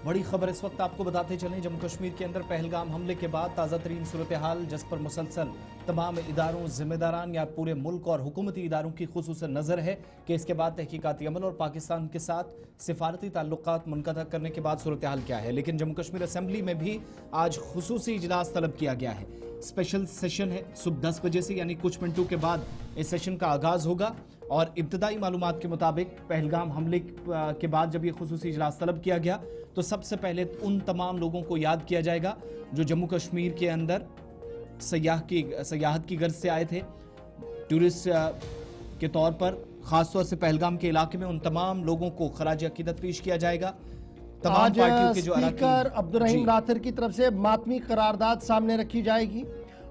बड़ी खबर इस वक्त आपको बताते चलें, जम्मू कश्मीर के अंदर पहलगाम हमले के बाद ताज़ा तरीन सूरत हाल, जिस पर मुसलसल तमाम इदारों, जिम्मेदारान या पूरे मुल्क और हुकूमती इदारों की खुसूसन नज़र है कि इसके बाद तहकीकाती अमल और पाकिस्तान के साथ सिफारती ताल्लुकात मुनक़ता करने के बाद सूरत हाल क्या है। लेकिन जम्मू कश्मीर असम्बली में भी आज खुसूसी इजलास तलब किया गया है। स्पेशल सेशन है सुबह 10 बजे से, यानी कुछ मिनटों के बाद इस सेशन का आगाज होगा। और इब्तदाई मालूमात के मुताबिक पहलगाम हमले के बाद जब ये खुसूसी इजलास तलब किया गया तो सबसे पहले उन तमाम लोगों को याद किया जाएगा जो जम्मू कश्मीर के अंदर सयाहत की गर्ज से आए थे टूरिस्ट के तौर पर। खासतौर से पहलगाम के इलाके में उन तमाम लोगों को खराज अकीदत पेश किया जाएगा। तमाम पार्टियों के जो स्पीकर अब्दुर्रहीम राथिर की तरफ से मातमी करारदाद सामने रखी जाएगी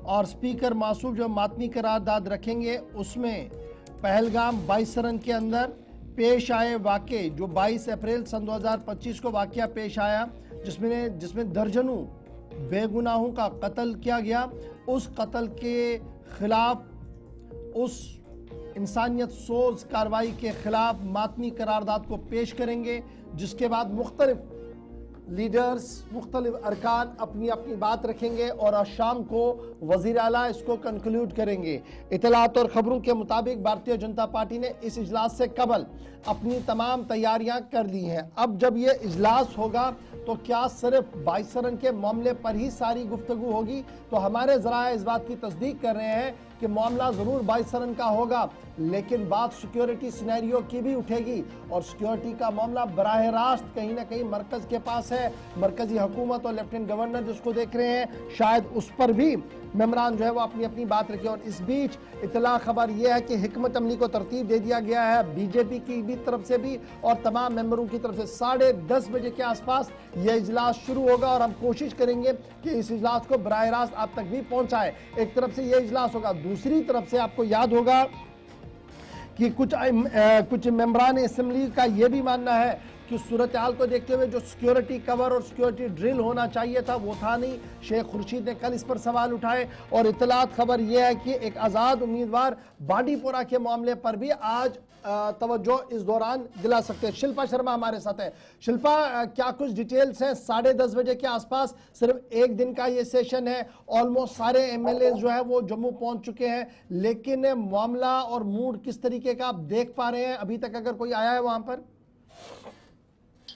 और स्पीकर मासूम जो मातमी करारदाद रखेंगे उसमें पहलगाम 22 रन के अंदर पेश आए वाक़े, जो 22 अप्रैल सन 2025 को वाक़या पेश आया जिसमें दर्जनों बेगुनाहों का कत्ल किया गया, उस कत्ल के खिलाफ, उस इंसानियत सोज कार्रवाई के खिलाफ मातमी करारदाद को पेश करेंगे, जिसके बाद मुख्तलिफ लीडर्स, मुख्तलिफ अरकान अपनी अपनी बात रखेंगे और आज शाम को वज़ीर आला इसको कंक्लूड करेंगे। इतलात और ख़बरों के मुताबिक भारतीय जनता पार्टी ने इस इजलास से कबल अपनी तमाम तैयारियां कर ली हैं। अब जब ये इजलास होगा तो क्या सिर्फ 22 रन के मामले पर ही सारी गुफ्तगू होगी? तो हमारे ज़राए इस बात की तस्दीक कर रहे हैं कि मामला ज़रूर 22 रन का होगा, लेकिन बात सिक्योरिटी सिनेरियो की भी उठेगी और सिक्योरिटी का मामला बराह रास्त कहीं ना कहीं मरकज़ के पास है। मरकज़ी हुकूमत और लेफ्टिनेंट गवर्नर जिसको देख रहे हैं, शायद उस पर भी मेम्बरान जो है वो अपनी अपनी बात रखे। और इस बीच इतला खबर यह है कि हिकमत अमली को तरतीब दे दिया गया है बीजेपी की भी तरफ से भी और तमाम मेंबरों की तरफ से। 10:30 बजे के आसपास यह इजलास शुरू होगा और हम कोशिश करेंगे कि इस इजलास को बराह रास्त आप तक भी पहुंचाए। एक तरफ से यह इजलास होगा, दूसरी तरफ से आपको याद होगा कि कुछ मेंबरान असेंबली का यह भी मानना है कि सूरत हाल को देखते हुए जो सिक्योरिटी कवर और सिक्योरिटी ड्रिल होना चाहिए था वो था नहीं। शेख खुर्शीद ने कल इस पर सवाल उठाए और इतलात खबर यह है कि एक आज़ाद उम्मीदवार बांडीपोरा के मामले पर भी आज तवज्जो इस दौरान दिला सकते हैं। शिल्पा शर्मा हमारे साथ है। शिल्पा, क्या कुछ डिटेल्स हैं? 10:30 बजे के आसपास सिर्फ एक दिन का ये सेशन है, ऑलमोस्ट सारे एमएलए जो है वो जम्मू पहुंच चुके हैं, लेकिन मामला और मूड किस तरीके का आप देख पा रहे हैं अभी तक, अगर कोई आया है वहां पर?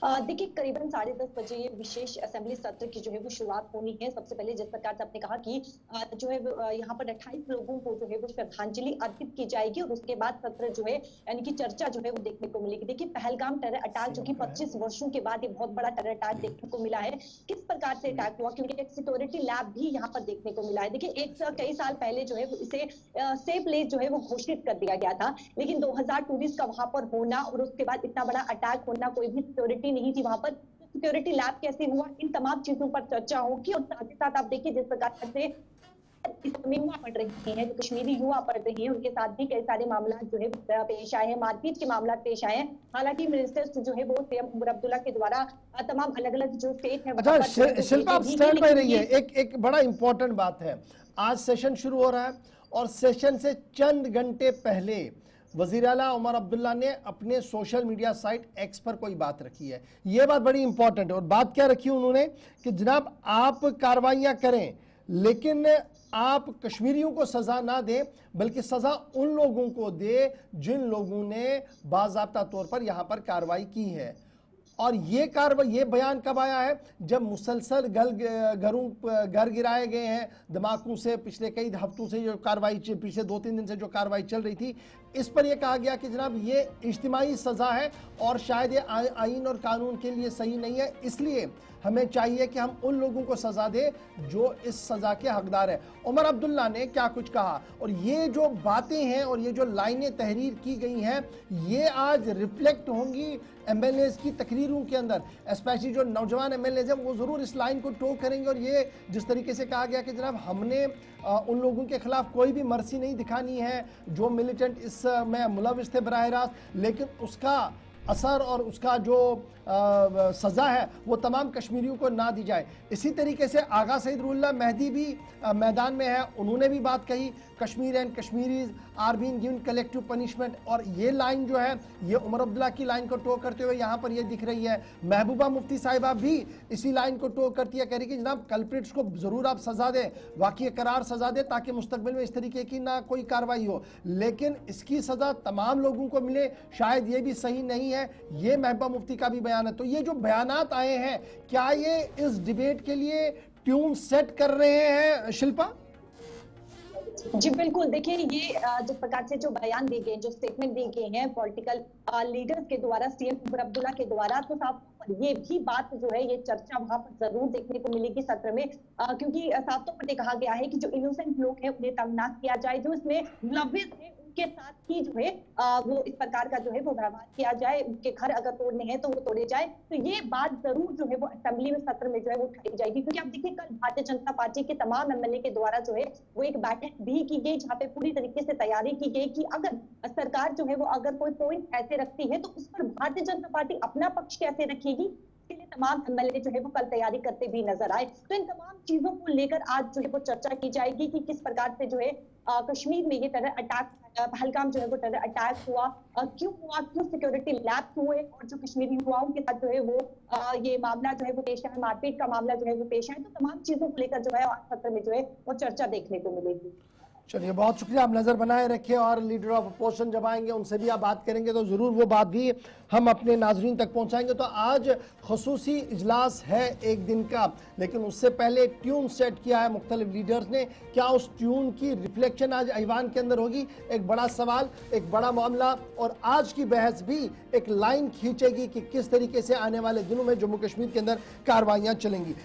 देखिए, करीबन 10:30 बजे ये विशेष असेंबली सत्र की जो है वो शुरुआत होनी है। सबसे पहले जिस प्रकार से आपने कहा कि जो है यहाँ पर 28 लोगों को जो है वो श्रद्धांजलि अर्पित की जाएगी और उसके बाद सत्र जो है यानी कि चर्चा जो है वो देखने को मिलेगी। देखिए, पहलगाम टेरर अटैक जो कि 25 वर्षों के बाद ये बहुत बड़ा टेरर अटैक देखने को मिला है। किस प्रकार से अटैक हुआ, क्योंकि एक सिक्योरिटी लैब भी यहाँ पर देखने को मिला है। देखिए, कई साल पहले जो है इसे सेफ प्लेस जो है वो घोषित कर दिया गया था, लेकिन 2000 टूरिस्ट का वहां पर होना और उसके बाद इतना बड़ा अटैक होना, कोई भी सिक्योरिटी नहीं थी वहां पर, सिक्योरिटी लैब कैसे हुआ, इन तमाम चीजों पर चर्चा होगी। और साथ ही साथ आप देखिए जिस प्रकार से युवा पढ़ रही हैं, जो कश्मीरी युवा पढ़ रही हैं, उनके साथ भी कई सारे मामला जो है पेश आए हैं, मारपीट के मामला पेश आए हैं। हालांकि मिनिस्टर्स जो है वो सीएम उमर अब्दुल्ला के द्वारा तमाम अलग अलग जो स्टेट है। अच्छा शिल्पा, आप स्टैंड बाय रही है। एक बड़ा इंपॉर्टेंट बात है, आज सेशन शुरू हो रहा है और सेशन से चंद घंटे पहले वज़ीर आला उमर अब्दुल्ला ने अपने सोशल मीडिया साइट एक्स पर कोई बात रखी है। यह बात बड़ी इंपॉर्टेंट है और बात क्या रखी उन्होंने कि जनाब आप कार्रवाइयां करें, लेकिन आप कश्मीरियों को सज़ा ना दें, बल्कि सज़ा उन लोगों को दे जिन लोगों ने बाज़ाब्ता तौर पर यहाँ पर कार्रवाई की है। और ये बयान कब आया है? जब मुसलसल घर गिराए गए हैं धमाकों से, पिछले कई हफ्तों से जो कार्रवाई, पिछले 2-3 दिन से जो कार्रवाई चल रही थी, इस पर यह कहा गया कि जनाब ये इज्तिमाई सज़ा है और शायद ये आईन और कानून के लिए सही नहीं है, इसलिए हमें चाहिए कि हम उन लोगों को सज़ा दें जो इस सज़ा के हकदार है। उमर अब्दुल्ला ने क्या कुछ कहा और ये जो बातें हैं और ये जो लाइनें तहरीर की गई हैं, ये आज रिफ्लेक्ट होंगी एमएलएज की तकरीरों के अंदर। स्पेशली जो नौजवान एमएलएज हैं वो ज़रूर इस लाइन को टो करेंगे। और ये जिस तरीके से कहा गया कि जनाब हमने उन लोगों के खिलाफ कोई भी मर्सी नहीं दिखानी है जो मिलिटेंट इसमें मुलविस थे बराह रास्त, लेकिन उसका असर और उसका जो सज़ा है वो तमाम कश्मीरियों को ना दी जाए। इसी तरीके से आगा सईदुल्लाह मेहदी भी मैदान में है, उन्होंने भी बात कही, Kashmir and Kashmiris are being given collective punishment. और ये लाइन जो है ये उमर अब्दुल्ला की लाइन को टो करते हुए यहाँ पर ये दिख रही है। महबूबा मुफ्ती साहिबा भी इसी लाइन को टो करती है, कह रही कि जनाब कल्प्रिट्स को ज़रूर आप सज़ा दें, वाक़ई करार सज़ा दें, ताकि मुस्तकबिल में इस तरीके की ना कोई कार्रवाई हो, लेकिन इसकी सज़ा तमाम लोगों को मिले शायद ये भी सही नहीं है। ये महबूबा मुफ्ती का भी बयान है। तो ये जो बयानात आए हैं, क्या ये इस डिबेट के लिए ट्यून सेट कर रहे हैं शिल्पा? जी बिल्कुल, देखिए ये जिस प्रकार से जो बयान दिए गए, जो स्टेटमेंट दिए गए हैं पॉलिटिकल लीडर्स के द्वारा, सीएम उमर अब्दुल्ला के द्वारा, तो साफ ये भी बात जो है, ये चर्चा वहां पर जरूर देखने को मिलेगी सत्र में, क्योंकि साफ तौर पर कहा गया है कि जो इनोसेंट लोग हैं उन्हें तंग ना किया जाए, जो इसमें मुलव्विस है उनके साथ ही जो है वो इस प्रकार का जो है वो व्यवहार किया जाए, उनके घर अगर तोड़ने हैं तो वो तोड़े जाए। तो ये बात जरूर जो है वो असेंबली में सत्र में जो है वो उठाई जाएगी, क्योंकि आप देखिए कल भारतीय जनता पार्टी के तमाम एमएलए के द्वारा जो है वो एक बैठक भी की गई, जहाँ पे पूरी तरीके से तैयारी की गई कि अगर सरकार जो है वो अगर कोई पॉइंट ऐसे रखती है तो उस पर भारतीय जनता पार्टी अपना पक्ष कैसे रखेगी, के लिए तमाम एमएलए जो है वो कल तैयारी करते भी नजर आए। तो इन तमाम चीजों को लेकर आज जो है वो चर्चा की जाएगी कि किस प्रकार से जो है कश्मीर में ये टेरर अटैक, पहलगाम जो है वो टेरर अटैक हुआ, क्यों सिक्योरिटी लैप्स हुए, और जो कश्मीरी युवाओं के साथ जो है वो ये मामला जो है वो पेश है, मारपीट का मामला जो है वो पेश है। तो तमाम चीजों को लेकर जो है आज सत्र में जो है वो चर्चा देखने को मिलेगी। चलिए, बहुत शुक्रिया, आप नज़र बनाए रखें और लीडर ऑफ अपोजिशन जब आएंगे उनसे भी आप बात करेंगे तो ज़रूर वो बात भी हम अपने नाजरीन तक पहुंचाएंगे। तो आज खसूसी इजलास है एक दिन का, लेकिन उससे पहले ट्यून सेट किया है मुख्तलिफ लीडर्स ने। क्या उस ट्यून की रिफ्लेक्शन आज ऐवान के अंदर होगी? एक बड़ा सवाल, एक बड़ा मामला, और आज की बहस भी एक लाइन खींचेगी कि किस तरीके से आने वाले दिनों में जम्मू कश्मीर के अंदर कार्रवाइयाँ चलेंगी।